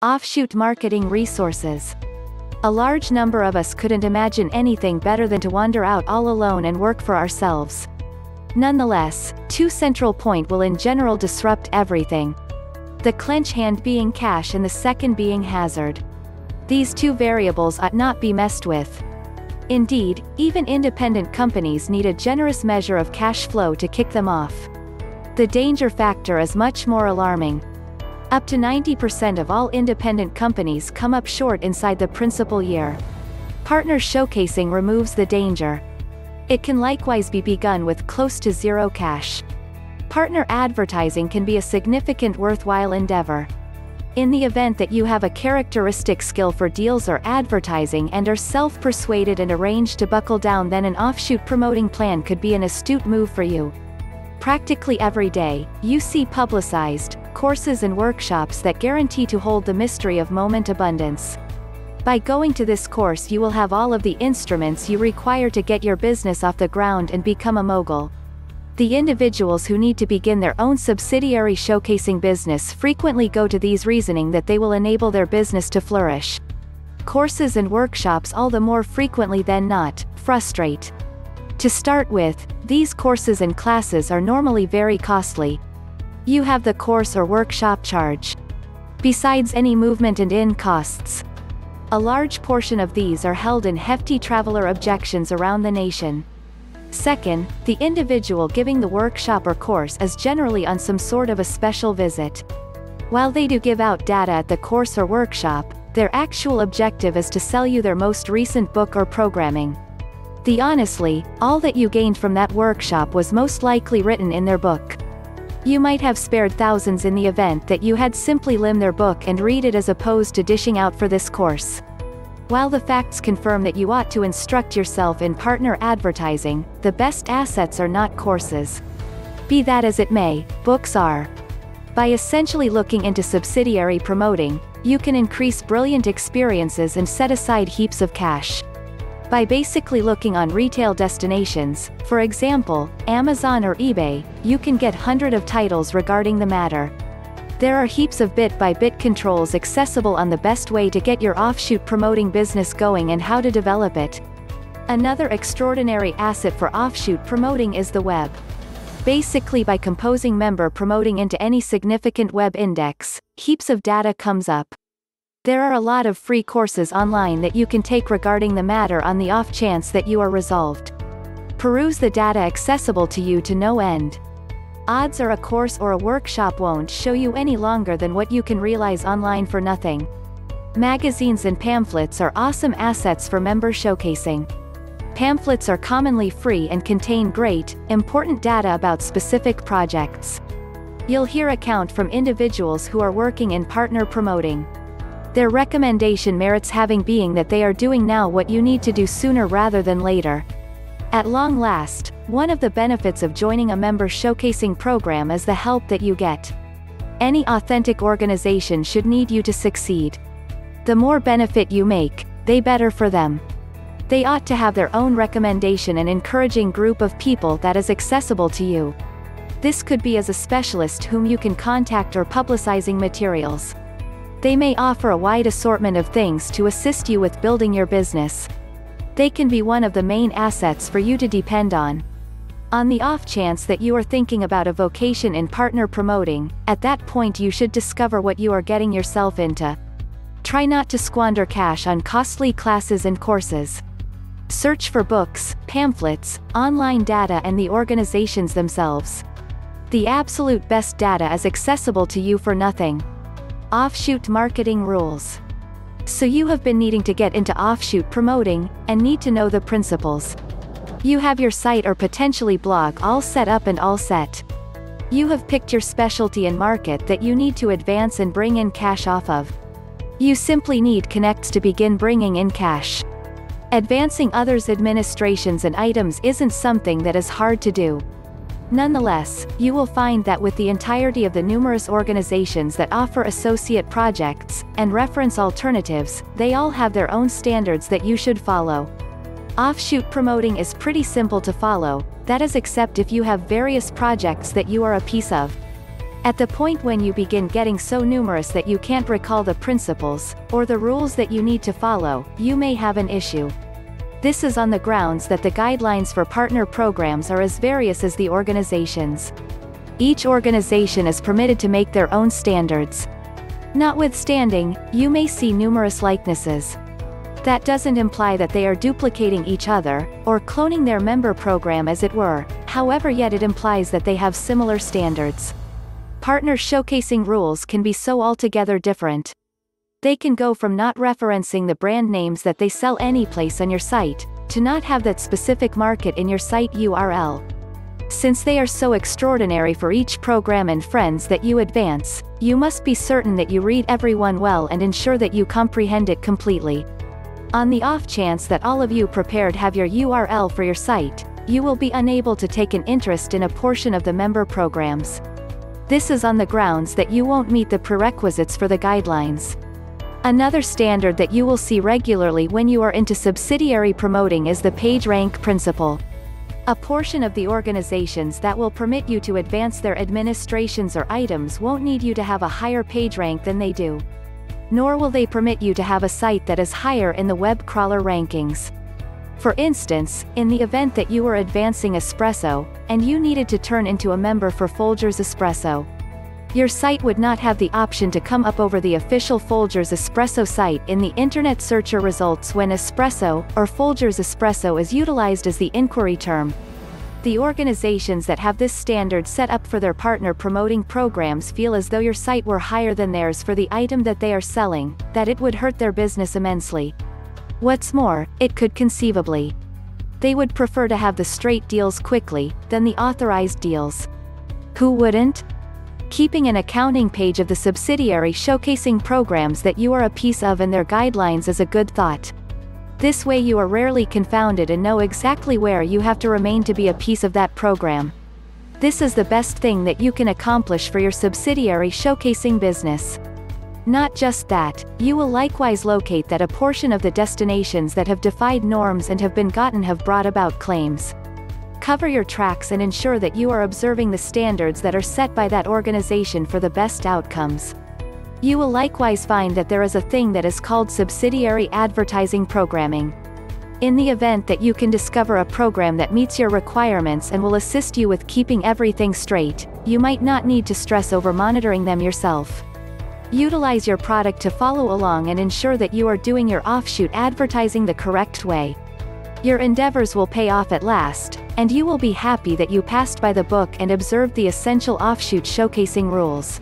Offshoot marketing resources. A large number of us couldn't imagine anything better than to wander out all alone and work for ourselves. Nonetheless, two central points will in general disrupt everything. The clench hand being cash and the second being hazard. These two variables ought not be messed with. Indeed, even independent companies need a generous measure of cash flow to kick them off. The danger factor is much more alarming. Up to 90% of all independent companies come up short inside the principal year. Partner showcasing removes the danger. It can likewise be begun with close to zero cash. Partner advertising can be a significant worthwhile endeavor. In the event that you have a characteristic skill for deals or advertising and are self-persuaded and arranged to buckle down, then an offshoot promoting plan could be an astute move for you. Practically every day, you see publicized courses and workshops that guarantee to hold the mystery of moment abundance. By going to this course, you will have all of the instruments you require to get your business off the ground and become a mogul. The individuals who need to begin their own subsidiary showcasing business frequently go to these reasoning that they will enable their business to flourish. Courses and workshops all the more frequently than not frustrate. To start with, these courses and classes are normally very costly. You have the course or workshop charge. Besides any movement and in costs. A large portion of these are held in hefty traveler objections around the nation. Second, the individual giving the workshop or course is generally on some sort of a special visit. While they do give out data at the course or workshop, their actual objective is to sell you their most recent book or programming. Honestly, all that you gained from that workshop was most likely written in their book. You might have spared thousands in the event that you had simply limned their book and read it as opposed to dishing out for this course. While the facts confirm that you ought to instruct yourself in partner advertising, the best assets are not courses. Be that as it may, books are. By essentially looking into subsidiary promoting, you can increase brilliant experiences and set aside heaps of cash. By basically looking on retail destinations, for example, Amazon or eBay, you can get hundreds of titles regarding the matter. There are heaps of bit-by-bit controls accessible on the best way to get your offshoot promoting business going and how to develop it. Another extraordinary asset for offshoot promoting is the web. Basically, by composing member promoting into any significant web index, heaps of data comes up. There are a lot of free courses online that you can take regarding the matter on the off chance that you are resolved. Peruse the data accessible to you to no end. Odds are a course or a workshop won't show you any longer than what you can realize online for nothing. Magazines and pamphlets are awesome assets for member showcasing. Pamphlets are commonly free and contain great, important data about specific projects. You'll hear account from individuals who are working in partner promoting. Their recommendation merits having being that they are doing now what you need to do sooner rather than later. At long last, one of the benefits of joining a member showcasing program is the help that you get. Any authentic organization should need you to succeed. The more benefit you make, the better for them. They ought to have their own recommendation and encouraging group of people that is accessible to you. This could be as a specialist whom you can contact or publicizing materials. They may offer a wide assortment of things to assist you with building your business. They can be one of the main assets for you to depend on. On the off chance that you are thinking about a vocation in partner promoting, at that point you should discover what you are getting yourself into. Try not to squander cash on costly classes and courses. Search for books, pamphlets, online data and the organizations themselves. The absolute best data is accessible to you for nothing. Offshoot marketing rules. So you have been needing to get into offshoot promoting, and need to know the principles. You have your site or potentially blog all set up and all set. You have picked your specialty and market that you need to advance and bring in cash off of. You simply need connects to begin bringing in cash. Advancing others' administrations and items isn't something that is hard to do. Nonetheless, you will find that with the entirety of the numerous organizations that offer associate projects, and reference alternatives, they all have their own standards that you should follow. Offshoot promoting is pretty simple to follow, that is except if you have various projects that you are a piece of. At the point when you begin getting so numerous that you can't recall the principles, or the rules that you need to follow, you may have an issue. This is on the grounds that the guidelines for partner programs are as various as the organizations. Each organization is permitted to make their own standards. Notwithstanding, you may see numerous likenesses. That doesn't imply that they are duplicating each other, or cloning their member program as it were, however, yet it implies that they have similar standards. Partner showcasing rules can be so altogether different. They can go from not referencing the brand names that they sell anyplace on your site, to not have that specific market in your site URL. Since they are so extraordinary for each program and friends that you advance, you must be certain that you read everyone well and ensure that you comprehend it completely. On the off chance that all of you prepared have your URL for your site, you will be unable to take an interest in a portion of the member programs. This is on the grounds that you won't meet the prerequisites for the guidelines. Another standard that you will see regularly when you are into subsidiary promoting is the PageRank principle. A portion of the organizations that will permit you to advance their administrations or items won't need you to have a higher PageRank than they do. Nor will they permit you to have a site that is higher in the web crawler rankings. For instance, in the event that you were advancing Espresso, and you needed to turn into a member for Folgers Espresso, your site would not have the option to come up over the official Folgers Espresso site in the Internet Searcher results when Espresso, or Folgers Espresso is utilized as the inquiry term. The organizations that have this standard set up for their partner promoting programs feel as though your site were higher than theirs for the item that they are selling, that it would hurt their business immensely. What's more, it could conceivably. They would prefer to have the straight deals quickly, than the authorized deals. Who wouldn't? Keeping an accounting page of the subsidiary showcasing programs that you are a piece of and their guidelines is a good thought. This way you are rarely confounded and know exactly where you have to remain to be a piece of that program. This is the best thing that you can accomplish for your subsidiary showcasing business. Not just that, you will likewise locate that a portion of the destinations that have defied norms and have been gotten have brought about claims. Cover your tracks and ensure that you are observing the standards that are set by that organization for the best outcomes. You will likewise find that there is a thing that is called subsidiary advertising programming. In the event that you can discover a program that meets your requirements and will assist you with keeping everything straight, you might not need to stress over monitoring them yourself. Utilize your product to follow along and ensure that you are doing your offshoot advertising the correct way. Your endeavors will pay off at last, and you will be happy that you passed by the book and observed the essential offshoot showcasing rules.